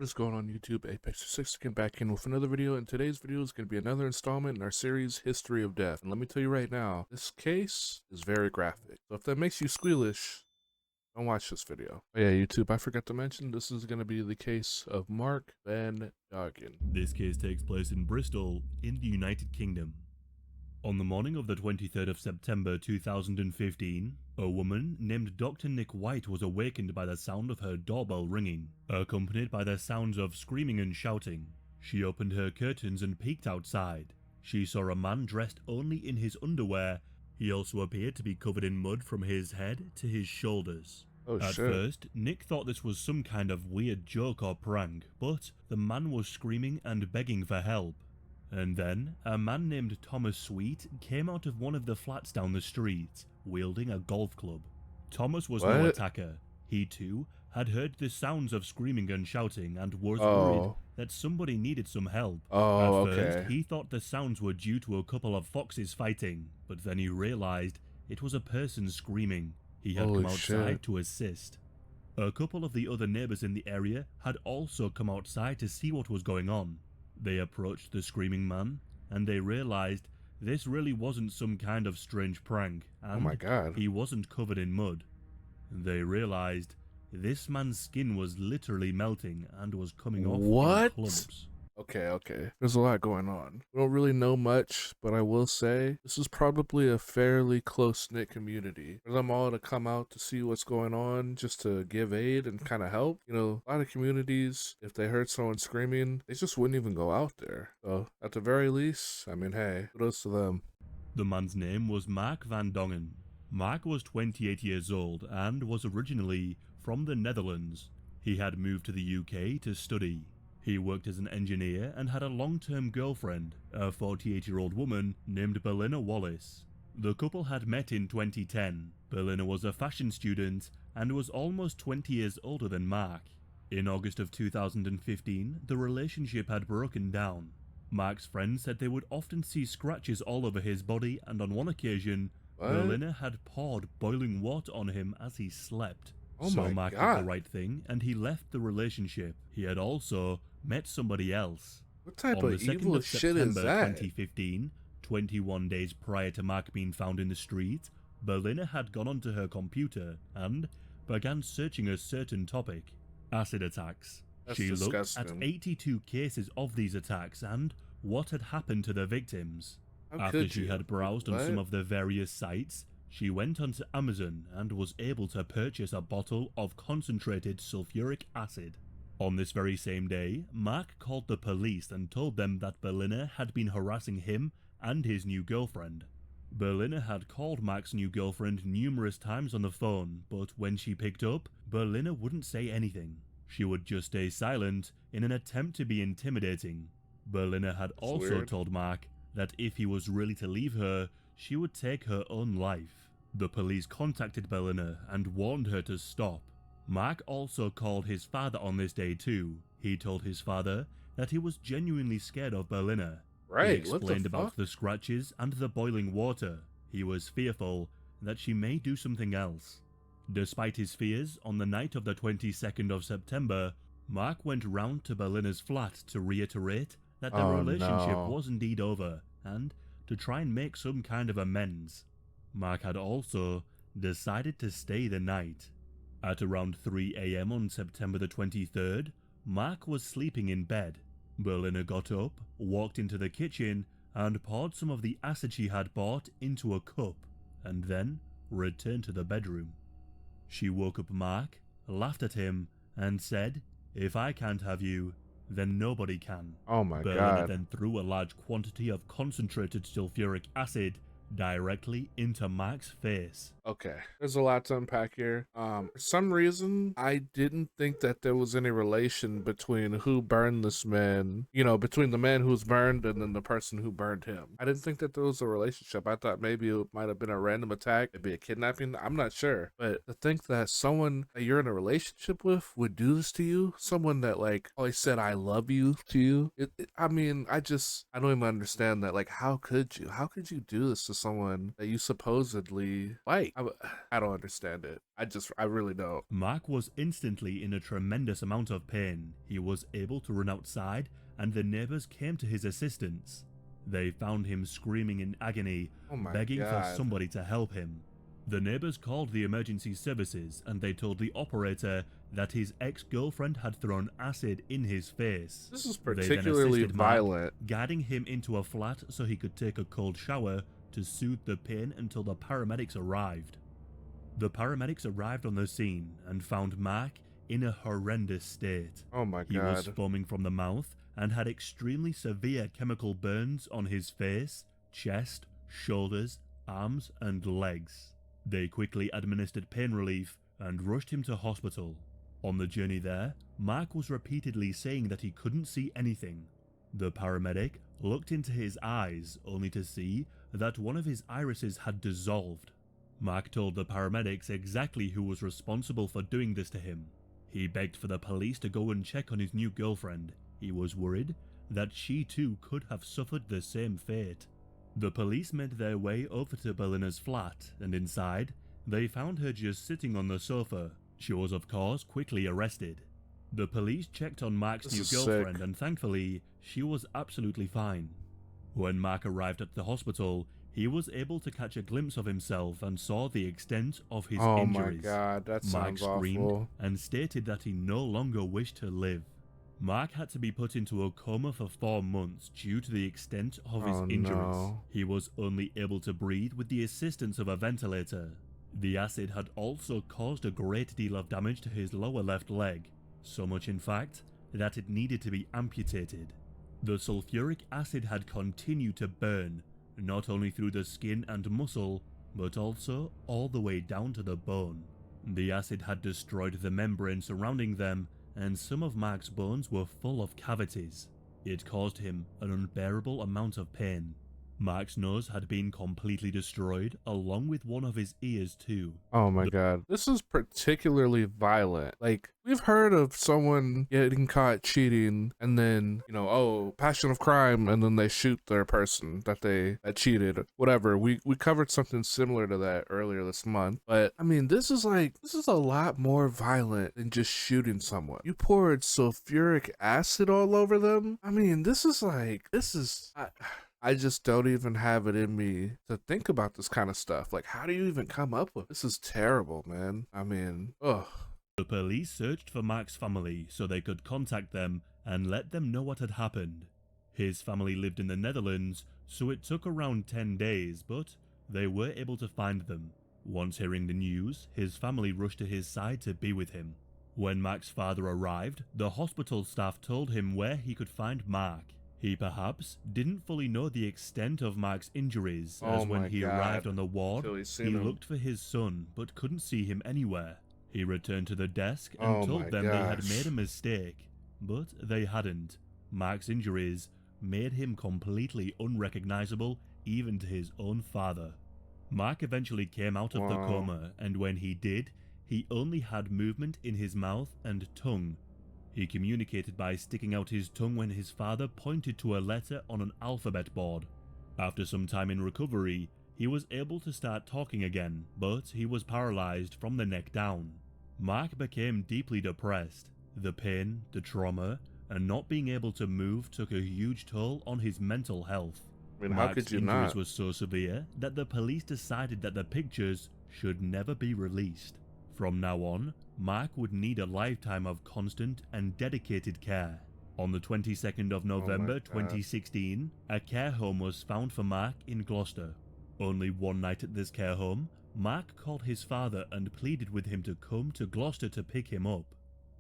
What is going on YouTube? Apex6 again back in with another video, and today's video is going to be another installment in our series History of Death. And let me tell you right now, this case is very graphic. So if that makes you squealish, don't watch this video. Oh yeah, YouTube, I forgot to mention, this is going to be the case of Mark Van Dongen. This case takes place in Bristol, in the United Kingdom. On the morning of the 23rd of September 2015, a woman named Dr. Nick White was awakened by the sound of her doorbell ringing, accompanied by the sounds of screaming and shouting. She opened her curtains and peeked outside. She saw a man dressed only in his underwear. He also appeared to be covered in mud from his head to his shoulders. Oh At shit. first, Nick thought this was some kind of weird joke or prank, but the man was screaming and begging for help. And then, a man named Thomas Sweet came out of one of the flats down the street, wielding a golf club. Thomas was no attacker. He too had heard the sounds of screaming and shouting and was worried that somebody needed some help. At first, he thought the sounds were due to a couple of foxes fighting, but then he realized it was a person screaming. He had come outside to assist. A couple of the other neighbors in the area had also come outside to see what was going on. They approached the screaming man, and they realized this really wasn't some kind of strange prank, and he wasn't covered in mud. They realized this man's skin was literally melting and was coming off in clumps. Okay. There's a lot going on. We don't really know much, but I will say this is probably a fairly close-knit community. For them all to come out to see what's going on, just to give aid and kind of help. You know, a lot of communities, if they heard someone screaming, they just wouldn't even go out there. So, at the very least, I mean, hey, kudos to them. The man's name was Mark Van Dongen. Mark was 28 years old and was originally from the Netherlands. He had moved to the UK to study. He worked as an engineer and had a long-term girlfriend, a 48-year-old woman named Belinda Wallace. The couple had met in 2010. Belinda was a fashion student and was almost 20 years older than Mark. In August of 2015, the relationship had broken down. Mark's friends said they would often see scratches all over his body, and on one occasion, Belinda had poured boiling water on him as he slept. So Mark did the right thing, and he left the relationship. He had also met somebody else. What type of evil shit is that? On the 2nd of September 2015, 21 days prior to Mark being found in the street, Belinda had gone onto her computer and began searching a certain topic: acid attacks. She looked at 82 cases of these attacks and what had happened to the victims. After she had browsed on some of the various sites, she went onto Amazon and was able to purchase a bottle of concentrated sulfuric acid. On this very same day, Mark called the police and told them that Belinda had been harassing him and his new girlfriend. Belinda had called Mark's new girlfriend numerous times on the phone, but when she picked up, Belinda wouldn't say anything. She would just stay silent in an attempt to be intimidating. Belinda had also told Mark that if he was really to leave her, she would take her own life. The police contacted Belinda and warned her to stop. Mark also called his father on this day too. He told his father that he was genuinely scared of Belinda. He explained about the scratches and the boiling water. He was fearful that she may do something else. Despite his fears, on the night of the 22nd of September, Mark went round to Belinda's flat to reiterate that the relationship was indeed over, and to try and make some kind of amends. Mark had also decided to stay the night. At around 3 AM on September the 23rd, Mark was sleeping in bed. Belinda got up, walked into the kitchen, and poured some of the acid she had bought into a cup, and then returned to the bedroom. She woke up Mark, laughed at him, and said, "If I can't have you, then nobody can." Belinda then threw a large quantity of concentrated sulfuric acid directly into Mark's face. Okay, there's a lot to unpack here. For some reason, I didn't think that there was any relation between who burned this man, you know, between the man who was burned and then the person who burned him. I didn't think that there was a relationship. I thought maybe it might have been a random attack, maybe a kidnapping. I'm not sure. But to think that someone that you're in a relationship with would do this to you, someone that like always said I love you to you, I mean, I don't even understand that. Like, how could you do this to someone that you supposedly like? I don't understand it. I really don't. Mark was instantly in a tremendous amount of pain. He was able to run outside, and the neighbors came to his assistance. They found him screaming in agony, Oh my begging for God. somebody to help him. The neighbors called the emergency services, and they told the operator that his ex-girlfriend had thrown acid in his face. This is They then particularly assisted Mark, violent. guiding him into a flat so he could take a cold shower to soothe the pain until the paramedics arrived. The paramedics arrived on the scene and found Mark in a horrendous state. Oh my He was God. foaming from the mouth and had extremely severe chemical burns on his face, chest, shoulders, arms, and legs. They quickly administered pain relief and rushed him to hospital. On the journey there, Mark was repeatedly saying that he couldn't see anything. The paramedic looked into his eyes only to see that one of his irises had dissolved. Mark told the paramedics exactly who was responsible for doing this to him. He begged for the police to go and check on his new girlfriend. He was worried that she too could have suffered the same fate. The police made their way over to Berlina's flat, and inside, they found her just sitting on the sofa. She was of course quickly arrested. The police checked on Mark's This new is girlfriend, sick. and thankfully, she was absolutely fine. When Mark arrived at the hospital, he was able to catch a glimpse of himself and saw the extent of his Oh injuries. my God, that Mark sounds screamed awful. and stated that he no longer wished to live. Mark had to be put into a coma for 4 months due to the extent of his Oh, injuries. no. He was only able to breathe with the assistance of a ventilator. The acid had also caused a great deal of damage to his lower left leg, so much in fact that it needed to be amputated. The sulfuric acid had continued to burn, not only through the skin and muscle, but also all the way down to the bone. The acid had destroyed the membrane surrounding them, and some of Mark's bones were full of cavities. It caused him an unbearable amount of pain. Mark's nose had been completely destroyed, along with one of his ears too. Oh my God. This is particularly violent. Like, we've heard of someone getting caught cheating and then, oh, passion of crime, and then they shoot their person that cheated. Whatever. We covered something similar to that earlier this month. But I mean, this is a lot more violent than just shooting someone. You poured sulfuric acid all over them. I mean, I just don't even have it in me to think about this kind of stuff. Like, how do you even come up with this? Is terrible, man. I mean, ugh. The police searched for Mark's family so they could contact them and let them know what had happened. His family lived in the Netherlands, so it took around 10 days, but they were able to find them. Once hearing the news, his family rushed to his side to be with him. When Mark's father arrived, the hospital staff told him where he could find Mark. He perhaps didn't fully know the extent of Mark's injuries, as when he arrived on the ward, he looked for his son but couldn't see him anywhere. He returned to the desk and told them they had made a mistake, but they hadn't. Mark's injuries made him completely unrecognizable even to his own father. Mark eventually came out of the coma, and when he did, he only had movement in his mouth and tongue. He communicated by sticking out his tongue when his father pointed to a letter on an alphabet board. After some time in recovery, he was able to start talking again, but he was paralyzed from the neck down. Mark became deeply depressed. The pain, the trauma, and not being able to move took a huge toll on his mental health. I mean, how could you not? Mark's injuries were so severe that the police decided that the pictures should never be released. From now on, Mark would need a lifetime of constant and dedicated care. On the 22nd of November 2016, a care home was found for Mark in Gloucester. Only one night at this care home, Mark called his father and pleaded with him to come to Gloucester to pick him up.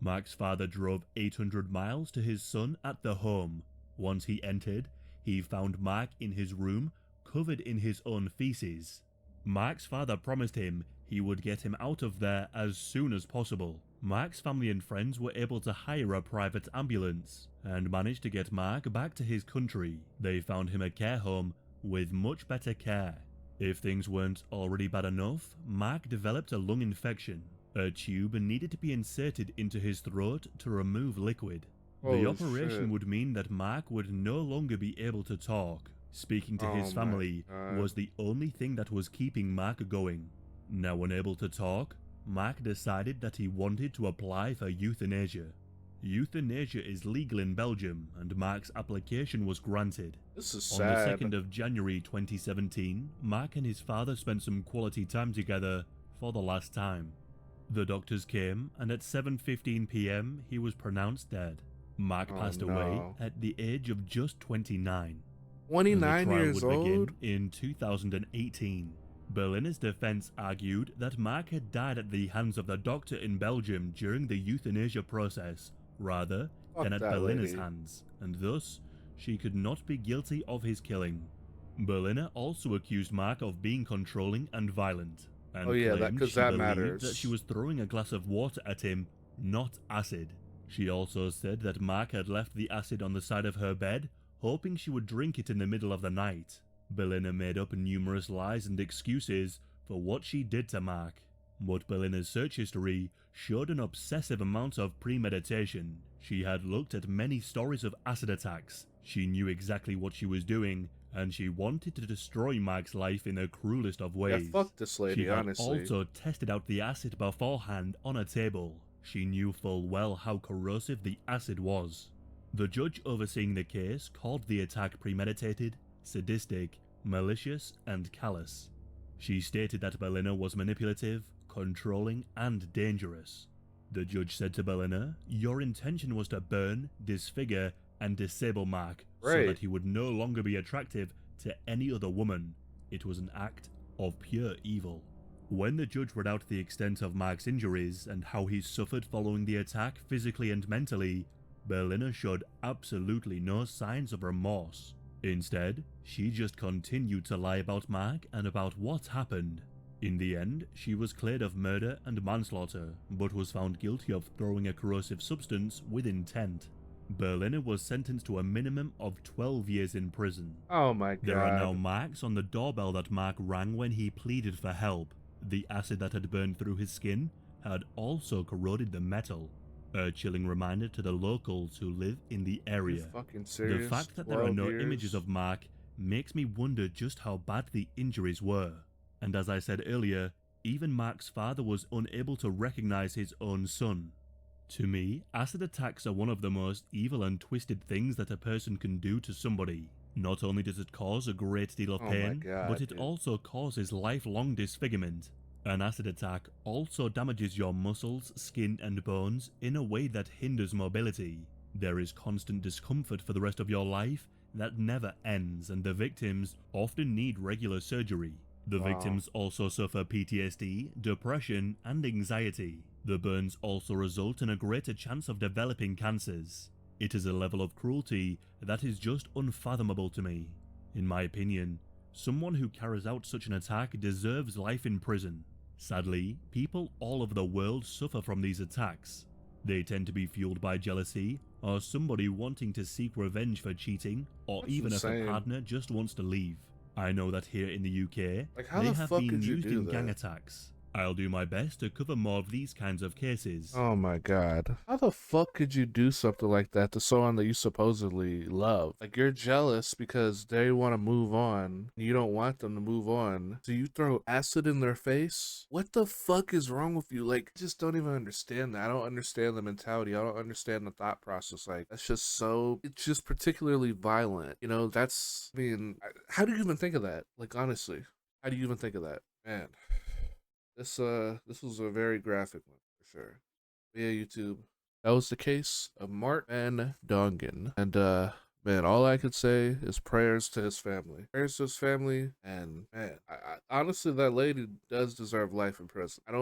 Mark's father drove 800 miles to his son at the home. Once he entered, he found Mark in his room, covered in his own feces. Mark's father promised him he would get him out of there as soon as possible. Mark's family and friends were able to hire a private ambulance and managed to get Mark back to his country. They found him a care home with much better care. If things weren't already bad enough, Mark developed a lung infection. A tube needed to be inserted into his throat to remove liquid. The operation would mean that Mark would no longer be able to talk. Speaking to his family was the only thing that was keeping Mark going. Now unable to talk, Mark decided that he wanted to apply for euthanasia. Euthanasia is legal in Belgium, and Mark's application was granted. This is On the sad. 2nd of January 2017, Mark and his father spent some quality time together for the last time. The doctors came, and at 7:15 p.m. he was pronounced dead. Mark passed away at the age of just 29. 29 the trial years would old? begin in 2018. Berliner's defense argued that Mark had died at the hands of the doctor in Belgium during the euthanasia process, rather than at Berliner's hands, and thus she could not be guilty of his killing. Berliner also accused Mark of being controlling and violent, and claimed she believed that she was throwing a glass of water at him, not acid. She also said that Mark had left the acid on the side of her bed, hoping she would drink it in the middle of the night. Berliner made up numerous lies and excuses for what she did to Mark, but Berliner's search history showed an obsessive amount of premeditation. She had looked at many stories of acid attacks, she knew exactly what she was doing, and she wanted to destroy Mark's life in the cruelest of ways. Yeah, fuck this lady, she had honestly. also tested out the acid beforehand on a table. She knew full well how corrosive the acid was. The judge overseeing the case called the attack premeditated, sadistic, malicious, and callous. She stated that Berliner was manipulative, controlling, and dangerous. The judge said to Berliner, "Your intention was to burn, disfigure, and disable Mark so that he would no longer be attractive to any other woman. It was an act of pure evil." When the judge read out the extent of Mark's injuries and how he suffered following the attack physically and mentally, Berliner showed absolutely no signs of remorse. Instead, she just continued to lie about Mark and about what happened. In the end, she was cleared of murder and manslaughter, but was found guilty of throwing a corrosive substance with intent. Berliner was sentenced to a minimum of 12 years in prison. Oh my god. There are now marks on the doorbell that Mark rang when he pleaded for help. The acid that had burned through his skin had also corroded the metal. A chilling reminder to the locals who live in the area. Fucking serious? The fact that there are no images of Mark makes me wonder just how bad the injuries were. And as I said earlier, even Mark's father was unable to recognize his own son. To me, acid attacks are one of the most evil and twisted things that a person can do to somebody. Not only does it cause a great deal of pain, but it also causes lifelong disfigurement. An acid attack also damages your muscles, skin, and bones in a way that hinders mobility. There is constant discomfort for the rest of your life that never ends, and the victims often need regular surgery. The victims also suffer PTSD, depression, and anxiety. The burns also result in a greater chance of developing cancers. It is a level of cruelty that is just unfathomable to me. In my opinion, someone who carries out such an attack deserves life in prison. Sadly, people all over the world suffer from these attacks. They tend to be fueled by jealousy, or somebody wanting to seek revenge for cheating, or even if a partner just wants to leave. I know that here in the UK, they have been used in gang attacks. I'll do my best to cover more of these kinds of cases. Oh my god. How the fuck could you do something like that to someone that you supposedly love? Like, you're jealous because they want to move on. You don't want them to move on. So you throw acid in their face? What the fuck is wrong with you? Like, I just don't even understand that. I don't understand the mentality. I don't understand the thought process. Like, that's just so, it's just particularly violent. You know, that's, I mean, how do you even think of that? Like, honestly, how do you even think of that? Man. This was a very graphic one for sure. Yeah, YouTube. That was the case of Mark and Dongen. And man, all I could say is prayers to his family. Prayers to his family, and man, I honestly, that lady does deserve life in prison. I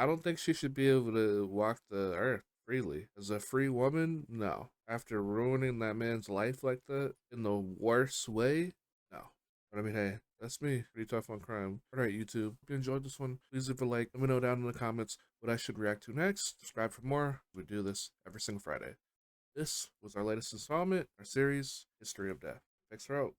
don't think she should be able to walk the earth freely. As a free woman, no. After ruining that man's life like that in the worst way, no. But I mean, hey, that's me. Pretty tough on crime. Alright, YouTube. If you enjoyed this one, please leave a like. Let me know down in the comments what I should react to next. Subscribe for more. We do this every single Friday. This was our latest installment, our series, History of Death. Thanks for out.